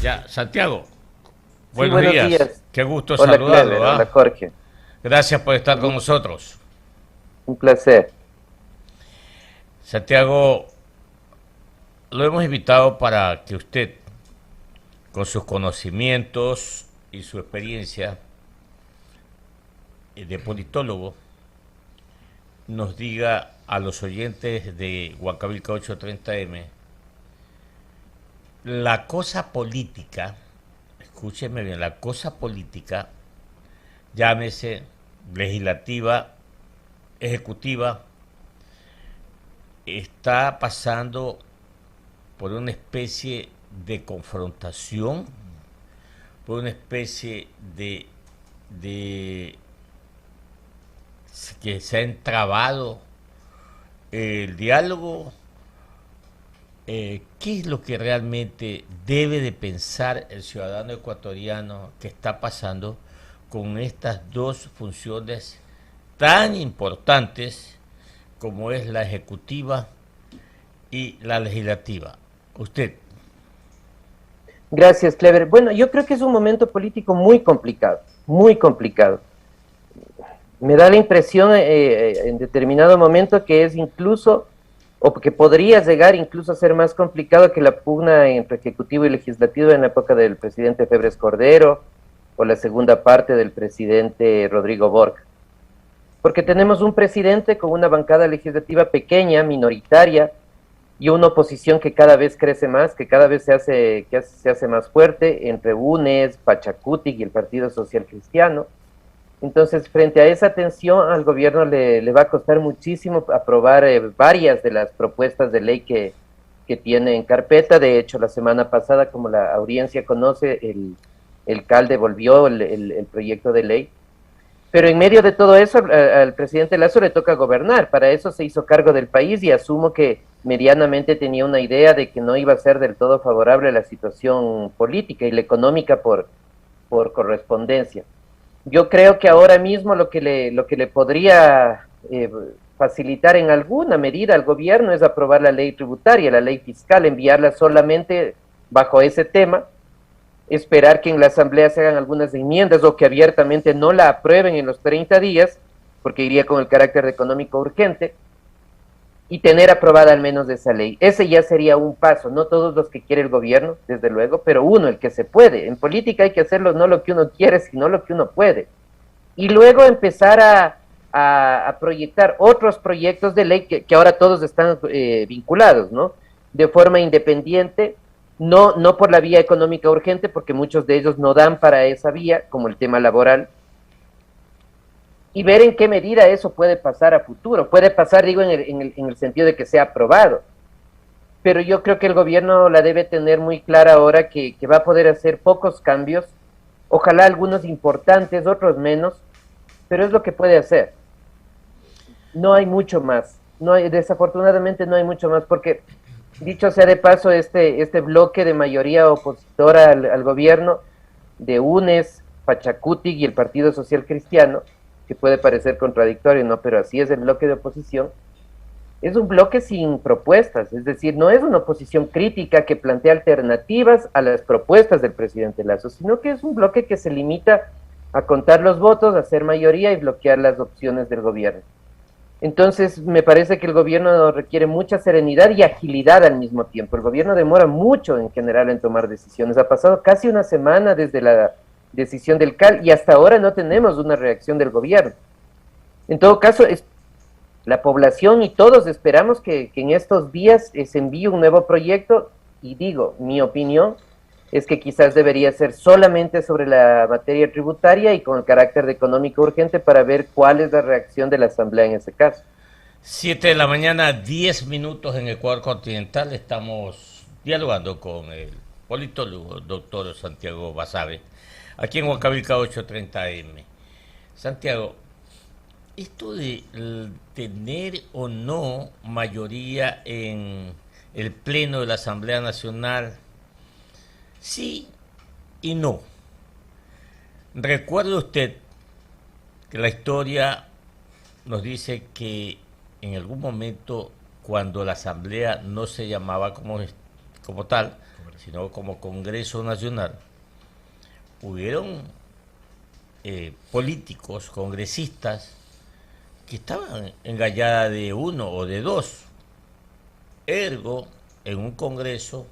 Ya, Santiago, Sí, buenos buenos días. días. Qué gusto Hola saludarlo, Clever, hola ¿ah? Jorge. Gracias por estar Un con gusto, nosotros. un placer. Santiago, lo hemos invitado para que usted, con sus conocimientos y su experiencia de politólogo, nos diga a los oyentes de Huancavilca 830M la cosa política, escúcheme bien, la cosa política, llámese legislativa, ejecutiva, está pasando por una especie de confrontación, por una especie de que se ha entrabado el diálogo. ¿Qué es lo que realmente debe de pensar el ciudadano ecuatoriano que está pasando con estas dos funciones tan importantes como es la ejecutiva y la legislativa? Usted. Gracias, Clever. Bueno, yo creo que es un momento político muy complicado, muy complicado. Me da la impresión en determinado momento que es incluso, o que podría llegar incluso a ser más complicado que la pugna entre Ejecutivo y Legislativo en la época del presidente Febres Cordero o la segunda parte del presidente Rodrigo Borja. Porque tenemos un presidente con una bancada legislativa pequeña, minoritaria, y una oposición que cada vez crece más, que cada vez se hace más fuerte entre UNES, Pachacutic y el Partido Social Cristiano. Entonces, frente a esa tensión, al gobierno le va a costar muchísimo aprobar varias de las propuestas de ley que tiene en carpeta. De hecho, la semana pasada, como la audiencia conoce, el CAL devolvió el proyecto de ley. Pero en medio de todo eso, al presidente Lazo le toca gobernar. Para eso se hizo cargo del país y asumo que medianamente tenía una idea de que no iba a ser del todo favorable la situación política y la económica por correspondencia. Yo creo que ahora mismo lo que le podría facilitar en alguna medida al gobierno es aprobar la ley tributaria, la ley fiscal, enviarla solamente bajo ese tema, esperar que en la Asamblea se hagan algunas enmiendas o que abiertamente no la aprueben en los 30 días, porque iría con el carácter económico urgente, y tener aprobada al menos esa ley. Ese ya sería un paso, no todos los que quiere el gobierno, desde luego, pero uno, el que se puede. En política hay que hacerlo no lo que uno quiere, sino lo que uno puede. Y luego empezar a proyectar otros proyectos de ley que ahora todos están vinculados, ¿no? De forma independiente, no por la vía económica urgente, porque muchos de ellos no dan para esa vía, como el tema laboral, y ver en qué medida eso puede pasar a futuro. Puede pasar, digo, en el sentido de que sea aprobado, pero yo creo que el gobierno la debe tener muy clara ahora que va a poder hacer pocos cambios, ojalá algunos importantes, otros menos, pero es lo que puede hacer. No hay mucho más, no hay, desafortunadamente no hay mucho más, porque dicho sea de paso, este bloque de mayoría opositora al gobierno de UNES, Pachacutic y el Partido Social Cristiano, que puede parecer contradictorio, ¿no? Pero así es el bloque de oposición, es un bloque sin propuestas, es decir, no es una oposición crítica que plantea alternativas a las propuestas del presidente Lazo, sino que es un bloque que se limita a contar los votos, a hacer mayoría y bloquear las opciones del gobierno. Entonces, me parece que el gobierno requiere mucha serenidad y agilidad al mismo tiempo. El gobierno demora mucho en general en tomar decisiones. Ha pasado casi una semana desde la decisión del CAL y hasta ahora no tenemos una reacción del gobierno. En todo caso, la población y todos esperamos que en estos días se envíe un nuevo proyecto y digo, mi opinión es que quizás debería ser solamente sobre la materia tributaria y con el carácter de económico urgente para ver cuál es la reacción de la Asamblea en ese caso. 7 de la mañana, 10 minutos en Ecuador continental. Estamos dialogando con el politólogo doctor Santiago Basabe, aquí en Huancavilca 830M. Santiago, esto de tener o no mayoría en el Pleno de la Asamblea Nacional, sí y no. Recuerde usted que la historia nos dice que en algún momento, cuando la Asamblea no se llamaba como tal, sino como Congreso Nacional, hubieron políticos, congresistas, que estaban engalladas de uno o de dos. Ergo, en un Congreso,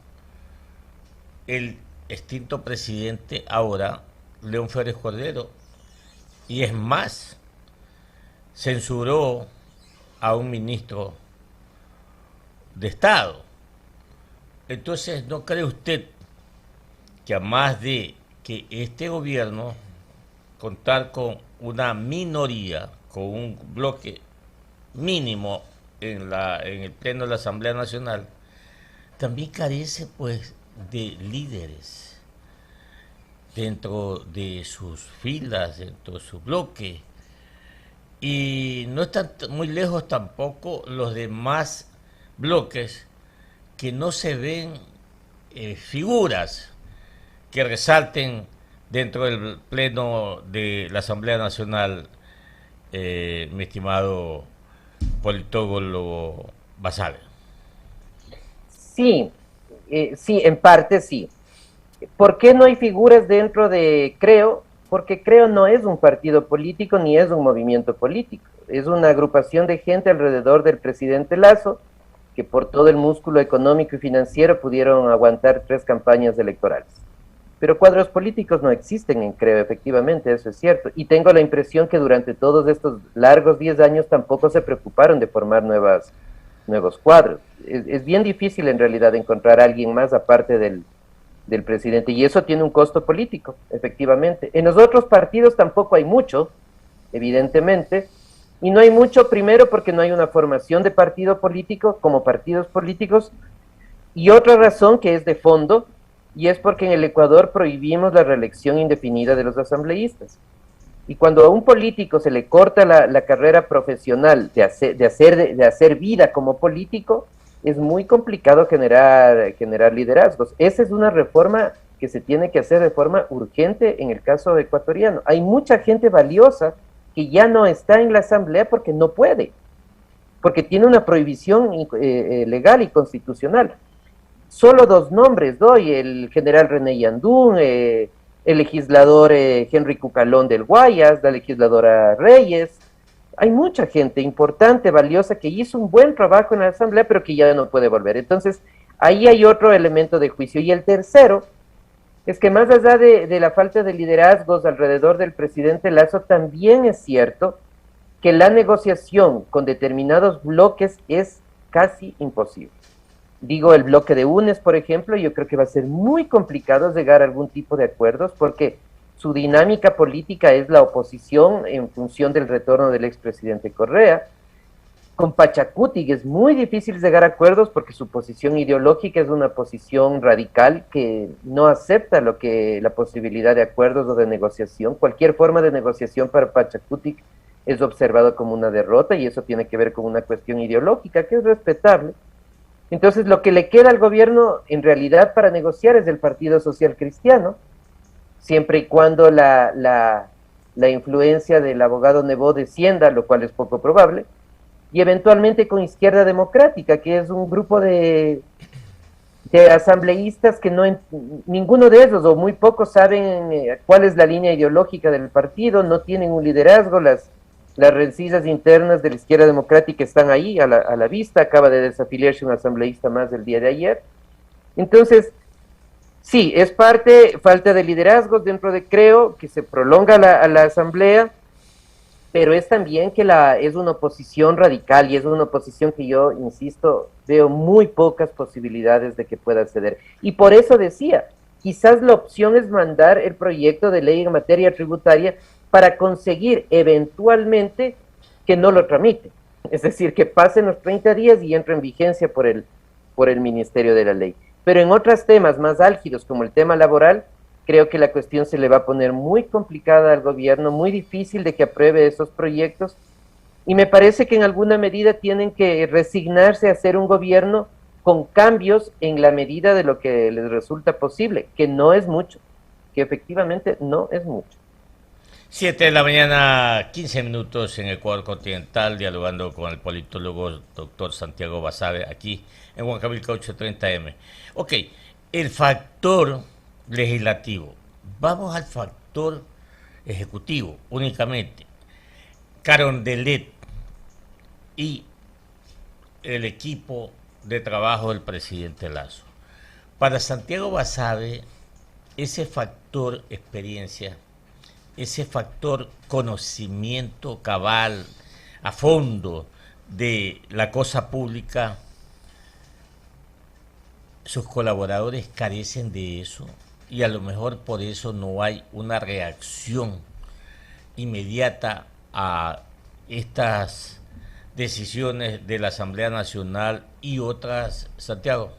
el extinto presidente ahora, León Férez Cordero, y es más, censuró a un ministro de Estado. Entonces, ¿no cree usted que a más de que este gobierno contar con una minoría, con un bloque mínimo en el Pleno de la Asamblea Nacional, también carece pues de líderes dentro de sus filas, dentro de su bloque? Y no están muy lejos tampoco los demás bloques que no se ven figuras que resalten dentro del Pleno de la Asamblea Nacional, mi estimado politólogo Basabe. Sí, sí, en parte sí. ¿Por qué no hay figuras dentro de Creo? Porque Creo no es un partido político ni es un movimiento político. Es una agrupación de gente alrededor del presidente Lazo, que por todo el músculo económico y financiero pudieron aguantar 3 campañas electorales. Pero cuadros políticos no existen en Creo, efectivamente, eso es cierto. Y tengo la impresión que durante todos estos largos 10 años tampoco se preocuparon de formar nuevos cuadros. Es bien difícil en realidad encontrar a alguien más aparte del presidente, y eso tiene un costo político, efectivamente. En los otros partidos tampoco hay mucho, evidentemente, y no hay mucho primero porque no hay una formación de partido político como partidos políticos, y otra razón que es de fondo, y es porque en el Ecuador prohibimos la reelección indefinida de los asambleístas. Y cuando a un político se le corta la carrera profesional de hacer vida como político, es muy complicado generar liderazgos. Esa es una reforma que se tiene que hacer de forma urgente en el caso ecuatoriano. Hay mucha gente valiosa que ya no está en la asamblea porque no puede, porque tiene una prohibición legal y constitucional. Solo 2 nombres doy: el general René Yandún, el legislador Henry Cucalón del Guayas, la legisladora Reyes. Hay mucha gente importante, valiosa, que hizo un buen trabajo en la asamblea, pero que ya no puede volver. Entonces, ahí hay otro elemento de juicio. Y el tercero es que más allá de la falta de liderazgos alrededor del presidente Lazo, también es cierto que la negociación con determinados bloques es casi imposible. Digo, el bloque de UNES, por ejemplo, yo creo que va a ser muy complicado llegar a algún tipo de acuerdos porque su dinámica política es la oposición en función del retorno del expresidente Correa. Con Pachacuti es muy difícil llegar a acuerdos porque su posición ideológica es una posición radical que no acepta la posibilidad de acuerdos o de negociación. Cualquier forma de negociación para Pachacuti es observado como una derrota, y eso tiene que ver con una cuestión ideológica que es respetable. Entonces, lo que le queda al gobierno en realidad para negociar es el Partido Social Cristiano, siempre y cuando la influencia del abogado Nebot descienda, lo cual es poco probable, y eventualmente con Izquierda Democrática, que es un grupo de asambleístas que ninguno de ellos o muy pocos saben cuál es la línea ideológica del partido, no tienen un liderazgo, las rencillas internas de la Izquierda Democrática están ahí a la vista. Acaba de desafiliarse un asambleísta más el día de ayer. Entonces, sí, es falta de liderazgos dentro de Creo, que se prolonga a la asamblea, pero es también que es una oposición radical, y es una oposición que yo, insisto, veo muy pocas posibilidades de que pueda ceder. Y por eso decía, quizás la opción es mandar el proyecto de ley en materia tributaria para conseguir eventualmente que no lo tramite. Es decir, que pasen los 30 días y entre en vigencia por el Ministerio de la Ley. Pero en otros temas más álgidos, como el tema laboral, creo que la cuestión se le va a poner muy complicada al gobierno, muy difícil de que apruebe esos proyectos, y me parece que en alguna medida tienen que resignarse a hacer un gobierno con cambios en la medida de lo que les resulta posible, que no es mucho, que efectivamente no es mucho. 7 de la mañana, 15 minutos en Ecuador Continental, dialogando con el politólogo doctor Santiago Basabe, aquí en Huancavelica 830M. Ok, el factor legislativo. Vamos al factor ejecutivo únicamente. Carondelet y el equipo de trabajo del presidente Lasso. Para Santiago Basabe, ese factor experiencia, ese factor conocimiento cabal, a fondo de la cosa pública, sus colaboradores carecen de eso y a lo mejor por eso no hay una reacción inmediata a estas decisiones de la Asamblea Nacional y otras, Santiago.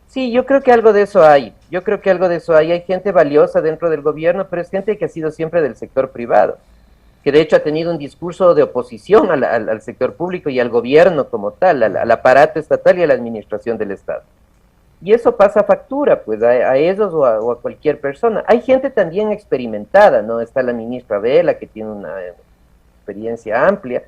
Sí, yo creo que algo de eso hay. Yo creo que algo de eso hay. Hay gente valiosa dentro del gobierno, pero es gente que ha sido siempre del sector privado, que de hecho ha tenido un discurso de oposición al sector público y al gobierno como tal, al aparato estatal y a la administración del Estado. Y eso pasa factura, pues, a ellos o a cualquier persona. Hay gente también experimentada, ¿no? Está la ministra Vela, que tiene una experiencia amplia,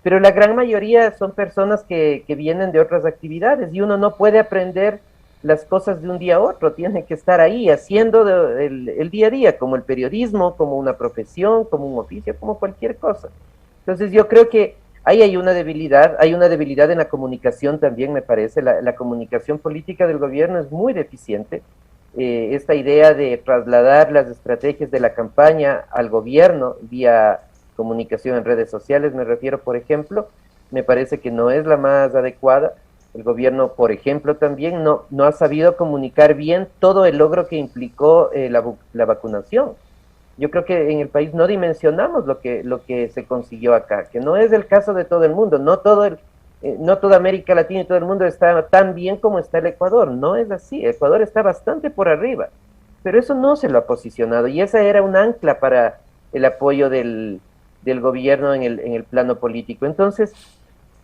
pero la gran mayoría son personas que vienen de otras actividades y uno no puede aprender las cosas de un día a otro, tiene que estar ahí haciendo el día a día, como el periodismo, como una profesión, como un oficio, como cualquier cosa. Entonces yo creo que ahí hay una debilidad en la comunicación también, me parece, la comunicación política del gobierno es muy deficiente. Esta idea de trasladar las estrategias de la campaña al gobierno vía comunicación en redes sociales, me refiero, por ejemplo, me parece que no es la más adecuada. El gobierno, por ejemplo, también no ha sabido comunicar bien todo el logro que implicó la vacunación. Yo creo que en el país no dimensionamos lo que se consiguió acá, que no es el caso de todo el mundo, no toda América Latina y todo el mundo está tan bien como está el Ecuador, no es así, Ecuador está bastante por arriba, pero eso no se lo ha posicionado y esa era un ancla para el apoyo del gobierno en el plano político. Entonces,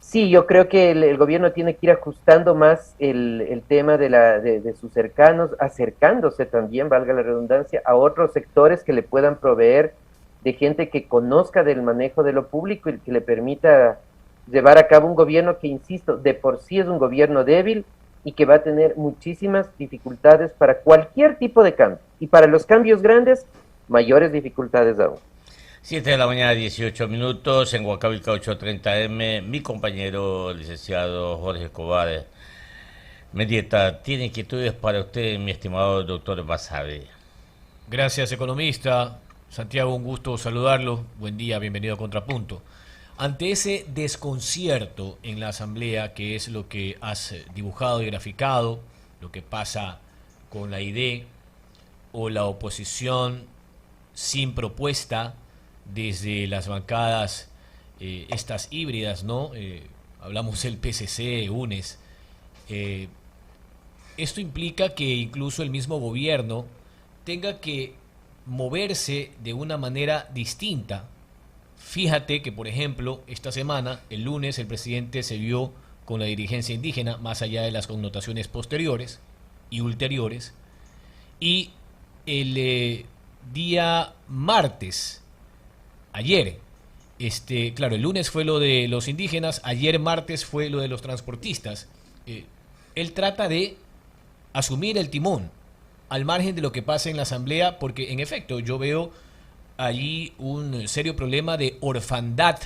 sí, yo creo que el gobierno tiene que ir ajustando más el tema de sus cercanos, acercándose también, valga la redundancia, a otros sectores que le puedan proveer de gente que conozca del manejo de lo público y que le permita llevar a cabo un gobierno que, insisto, de por sí es un gobierno débil y que va a tener muchísimas dificultades para cualquier tipo de cambio. Y para los cambios grandes, mayores dificultades aún. 7 de la mañana, 18 minutos, en Huancavelica 830M. Mi compañero, licenciado Jorge Escobar Mendieta, tiene inquietudes para usted, mi estimado doctor Basabe. Gracias, economista. Santiago, un gusto saludarlo. Buen día, bienvenido a Contrapunto. Ante ese desconcierto en la Asamblea, que es lo que has dibujado y graficado, lo que pasa con la ID o la oposición sin propuesta, desde las bancadas estas híbridas, ¿no? Hablamos del PCC, UNES. Esto implica que incluso el mismo gobierno tenga que moverse de una manera distinta. Fíjate que, por ejemplo, esta semana, el lunes, el presidente se vio con la dirigencia indígena, más allá de las connotaciones posteriores y ulteriores, y el día martes, ayer, claro, el lunes fue lo de los indígenas, ayer martes fue lo de los transportistas. Él trata de asumir el timón al margen de lo que pasa en la Asamblea, porque en efecto yo veo allí un serio problema de orfandad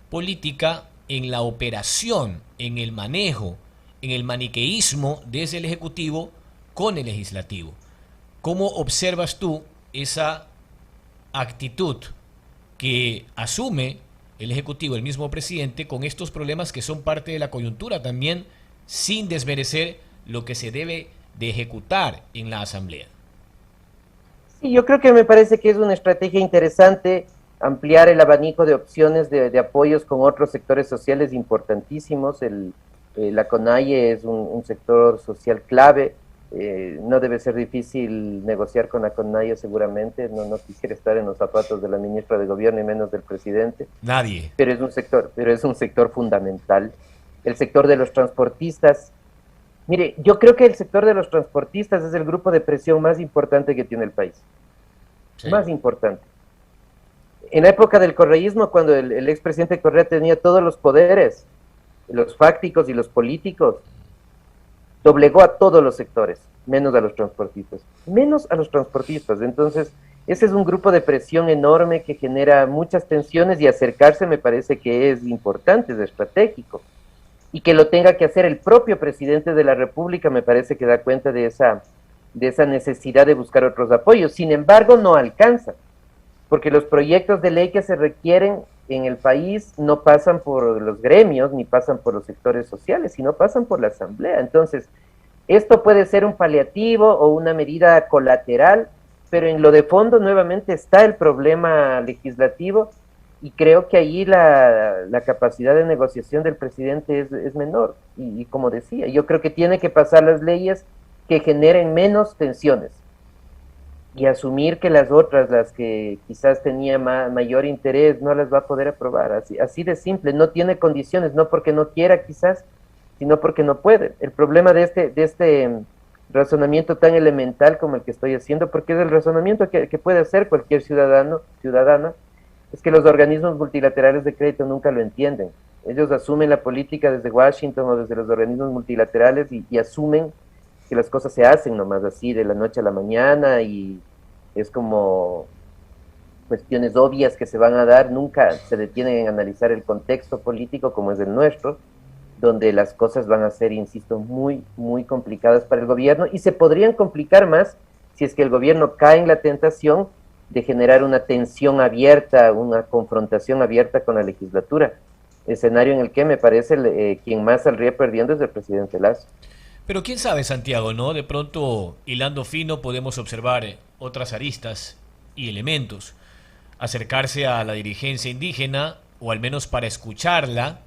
política en la operación, en el manejo, en el maniqueísmo desde el Ejecutivo con el Legislativo. ¿Cómo observas tú esa actitud que asume el Ejecutivo, el mismo presidente, con estos problemas que son parte de la coyuntura también, sin desmerecer lo que se debe de ejecutar en la Asamblea? Sí, yo creo que me parece que es una estrategia interesante ampliar el abanico de opciones de apoyos con otros sectores sociales importantísimos. La CONAIE es un sector social clave. No debe ser difícil negociar con la CONAIE seguramente. No quisiera estar en los zapatos de la ministra de Gobierno y menos del presidente. Nadie. Pero es un sector fundamental. El sector de los transportistas. Mire, yo creo que el sector de los transportistas es el grupo de presión más importante que tiene el país. Sí. Más importante. En la época del correísmo, cuando el expresidente Correa tenía todos los poderes, los fácticos y los políticos, doblegó a todos los sectores, menos a los transportistas, menos a los transportistas. Entonces, ese es un grupo de presión enorme que genera muchas tensiones y acercarse me parece que es importante, es estratégico. Y que lo tenga que hacer el propio presidente de la República me parece que da cuenta de esa necesidad de buscar otros apoyos. Sin embargo, no alcanza, porque los proyectos de ley que se requieren en el país no pasan por los gremios ni pasan por los sectores sociales, sino pasan por la Asamblea. Entonces, esto puede ser un paliativo o una medida colateral, pero en lo de fondo nuevamente está el problema legislativo y creo que ahí la capacidad de negociación del presidente es menor. Y como decía, yo creo que tiene que pasar las leyes que generen menos tensiones y asumir que las otras, las que quizás tenía mayor interés, no las va a poder aprobar. Así de simple, no tiene condiciones, no porque no quiera quizás, sino porque no puede. El problema de este razonamiento tan elemental como el que estoy haciendo, porque es el razonamiento que puede hacer cualquier ciudadana, es que los organismos multilaterales de crédito nunca lo entienden. Ellos asumen la política desde Washington o desde los organismos multilaterales y asumen que las cosas se hacen nomás así de la noche a la mañana y es como cuestiones obvias que se van a dar, nunca se detienen en analizar el contexto político como es el nuestro, donde las cosas van a ser, insisto, muy, muy complicadas para el gobierno y se podrían complicar más si es que el gobierno cae en la tentación de generar una tensión abierta, una confrontación abierta con la legislatura, escenario en el que me parece quien más saldría perdiendo es el presidente Lazo. Pero quién sabe, Santiago, ¿no? De pronto, hilando fino, podemos observar otras aristas y elementos. Acercarse a la dirigencia indígena, o al menos para escucharla,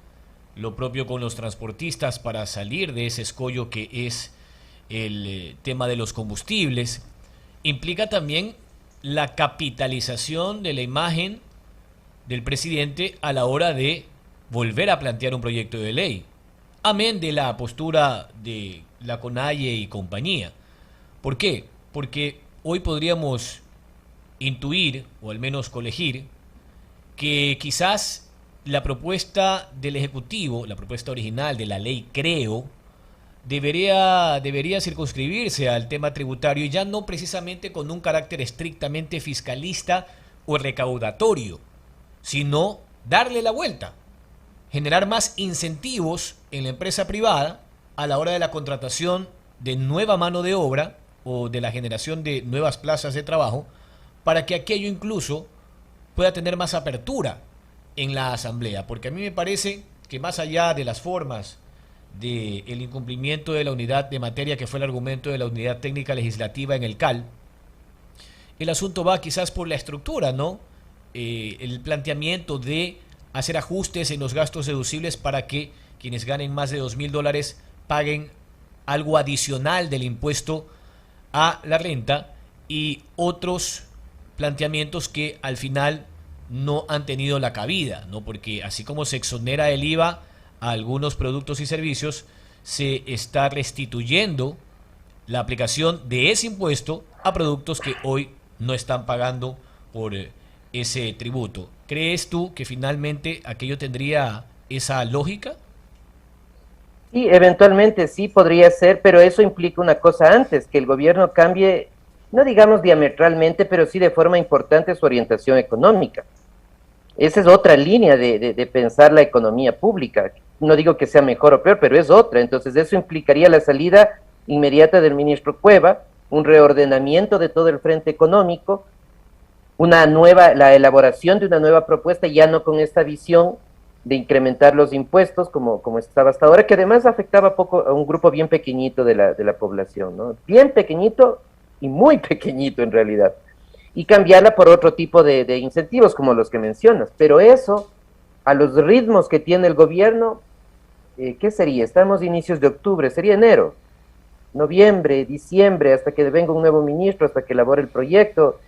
lo propio con los transportistas para salir de ese escollo que es el tema de los combustibles. Implica también la capitalización de la imagen del presidente a la hora de volver a plantear un proyecto de ley. Amén de la postura de la CONAIE y compañía. ¿Por qué? Porque hoy podríamos intuir, o al menos colegir, que quizás la propuesta del Ejecutivo, la propuesta original de la ley Creo, debería circunscribirse al tema tributario y ya no precisamente con un carácter estrictamente fiscalista o recaudatorio, sino darle la vuelta, generar más incentivos en la empresa privada a la hora de la contratación de nueva mano de obra o de la generación de nuevas plazas de trabajo, para que aquello incluso pueda tener más apertura en la Asamblea, porque a mí me parece que más allá de las formas del incumplimiento de la unidad de materia, que fue el argumento de la unidad técnica legislativa en el CAL, el asunto va quizás por la estructura, ¿no? El planteamiento de hacer ajustes en los gastos deducibles para que quienes ganen más de $2,000 paguen algo adicional del impuesto a la renta y otros planteamientos que al final no han tenido la cabida, ¿no? Porque así como se exonera el IVA a algunos productos y servicios, se está restituyendo la aplicación de ese impuesto a productos que hoy no están pagando por ese tributo. ¿Crees tú que finalmente aquello tendría esa lógica? Sí, eventualmente sí podría ser, pero eso implica una cosa antes, que el gobierno cambie, no digamos diametralmente, pero sí de forma importante su orientación económica. Esa es otra línea de pensar la economía pública. No digo que sea mejor o peor, pero es otra. Entonces eso implicaría la salida inmediata del ministro Cueva, un reordenamiento de todo el frente económico, la elaboración de una nueva propuesta, ya no con esta visión de incrementar los impuestos como estaba hasta ahora, que además afectaba poco a un grupo bien pequeñito de la población, ¿no? Bien pequeñito y muy pequeñito en realidad. Y cambiarla por otro tipo de incentivos como los que mencionas. Pero eso, a los ritmos que tiene el gobierno, ¿qué sería? Estamos a inicios de octubre, sería enero, noviembre, diciembre, hasta que venga un nuevo ministro, hasta que elabore el proyecto,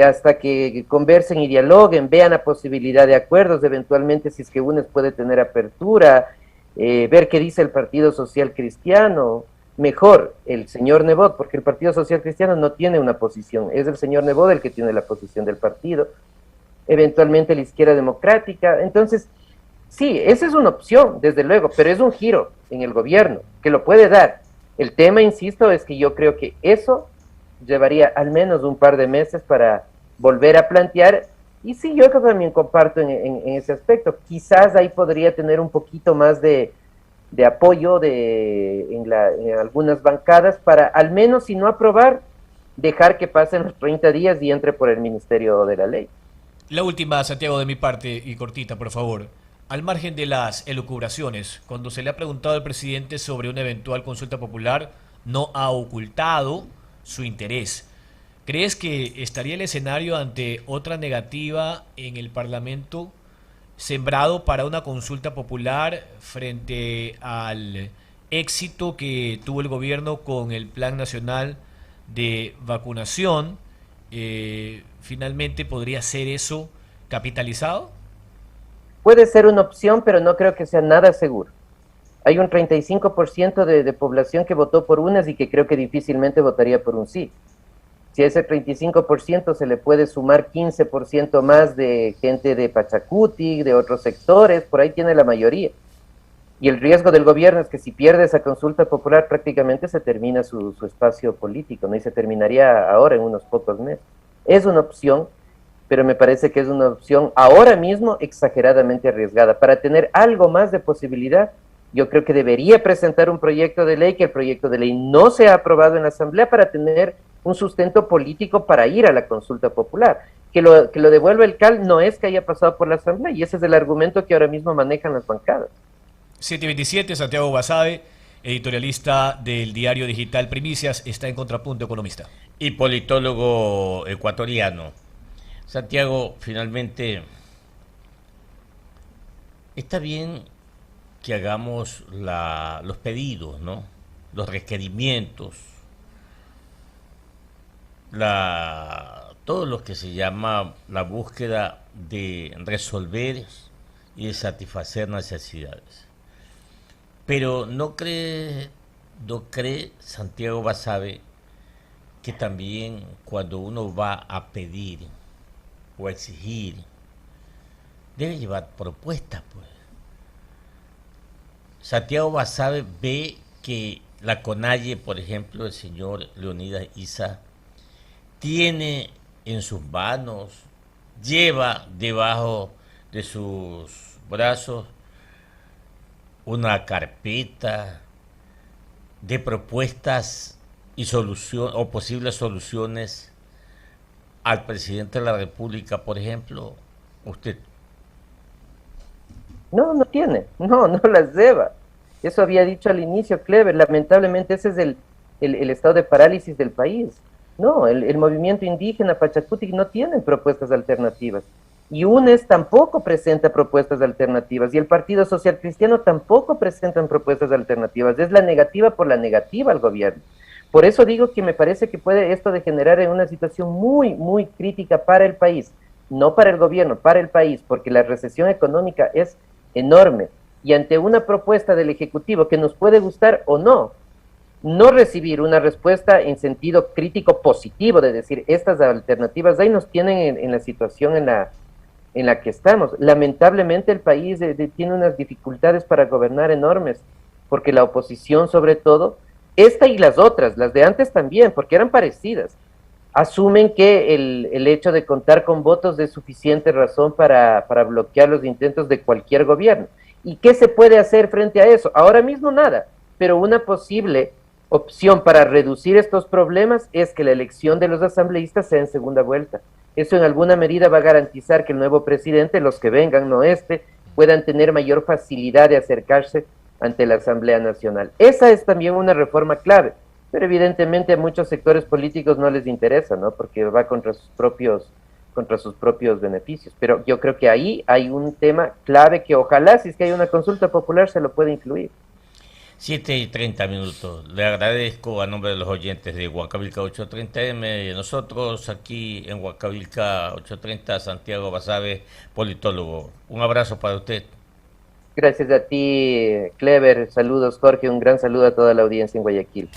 hasta que conversen y dialoguen, vean la posibilidad de acuerdos, eventualmente si es que UNES puede tener apertura, ver qué dice el Partido Social Cristiano, mejor el señor Nebot, porque el Partido Social Cristiano no tiene una posición, es el señor Nebot el que tiene la posición del partido, eventualmente la izquierda democrática. Entonces, sí, esa es una opción, desde luego, pero es un giro en el gobierno, que lo puede dar, El tema, insisto, es que yo creo que eso llevaría al menos un par de meses para volver a plantear. Y sí, yo también comparto en ese aspecto. Quizás ahí podría tener un poquito más de apoyo en algunas bancadas para, al menos si no aprobar, dejar que pasen los 30 días y entre por el Ministerio de la Ley. La última, Santiago, de mi parte, y cortita, por favor. Al margen de las elucubraciones, cuando se le ha preguntado al presidente sobre una eventual consulta popular, no ha ocultado su interés. ¿Crees que estaría el escenario ante otra negativa en el Parlamento sembrado para una consulta popular frente al éxito que tuvo el gobierno con el Plan Nacional de Vacunación? Finalmente, ¿podría ser eso capitalizado? Puede ser una opción, pero no creo que sea nada seguro. Hay un 35% de población que votó por unas y que creo que difícilmente votaría por un sí. Si a ese 35% se le puede sumar 15% más de gente de Pachacuti, de otros sectores, por ahí tiene la mayoría. Y el riesgo del gobierno es que si pierde esa consulta popular prácticamente se termina su espacio político, ¿no? Y se terminaría ahora en unos pocos meses. Es una opción, pero me parece que es una opción ahora mismo exageradamente arriesgada. Para tener algo más de posibilidad, yo creo que debería presentar un proyecto de ley, que el proyecto de ley no sea aprobado en la Asamblea para tener un sustento político para ir a la consulta popular. Que lo devuelva el CAL no es que haya pasado por la Asamblea, y ese es el argumento que ahora mismo manejan las bancadas. 727, Santiago Basabe, editorialista del diario digital Primicias, está en Contrapunto Economista. Y politólogo ecuatoriano. Santiago, finalmente, está bien que hagamos los pedidos, ¿no? Los requerimientos, todo lo que se llama la búsqueda de resolver y de satisfacer necesidades. Pero no cree Santiago Basabe que también cuando uno va a pedir o a exigir, debe llevar propuestas, pues. Santiago Basabe ve que la CONAIE, por ejemplo, el señor Leonidas Issa, tiene en sus manos, lleva debajo de sus brazos una carpeta de propuestas y soluciones o posibles soluciones al presidente de la República, por ejemplo. Usted No tiene, no las lleva. Eso había dicho al inicio Clever, lamentablemente ese es el estado de parálisis del país. No, el movimiento indígena Pachacuti no tiene propuestas alternativas. Y UNES tampoco presenta propuestas alternativas. Y el Partido Social Cristiano tampoco presentan propuestas alternativas. Es la negativa por la negativa al gobierno. Por eso digo que me parece que puede esto degenerar en una situación muy, muy crítica para el país. No para el gobierno, para el país, porque la recesión económica es enorme. Y ante una propuesta del Ejecutivo que nos puede gustar o no recibir una respuesta en sentido crítico positivo, de decir, estas alternativas ahí nos tienen en la situación en la que estamos. Lamentablemente el país tiene unas dificultades para gobernar enormes, porque la oposición sobre todo, esta y las otras, las de antes también, porque eran parecidas, asumen que el hecho de contar con votos es suficiente razón para bloquear los intentos de cualquier gobierno. ¿Y qué se puede hacer frente a eso? Ahora mismo nada, pero una posible opción para reducir estos problemas es que la elección de los asambleístas sea en segunda vuelta. Eso en alguna medida va a garantizar que el nuevo presidente, los que vengan, no puedan tener mayor facilidad de acercarse ante la Asamblea Nacional. Esa es también una reforma clave, pero evidentemente a muchos sectores políticos no les interesa, ¿no? Porque va contra sus propios beneficios. Pero yo creo que ahí hay un tema clave que ojalá, si es que hay una consulta popular, se lo pueda incluir. 7:30. Le agradezco a nombre de los oyentes de Huancavelica 830M, nosotros aquí en Huancavelica 830, Santiago Basabe, politólogo. Un abrazo para usted. Gracias a ti, Clever. Saludos, Jorge. Un gran saludo a toda la audiencia en Guayaquil.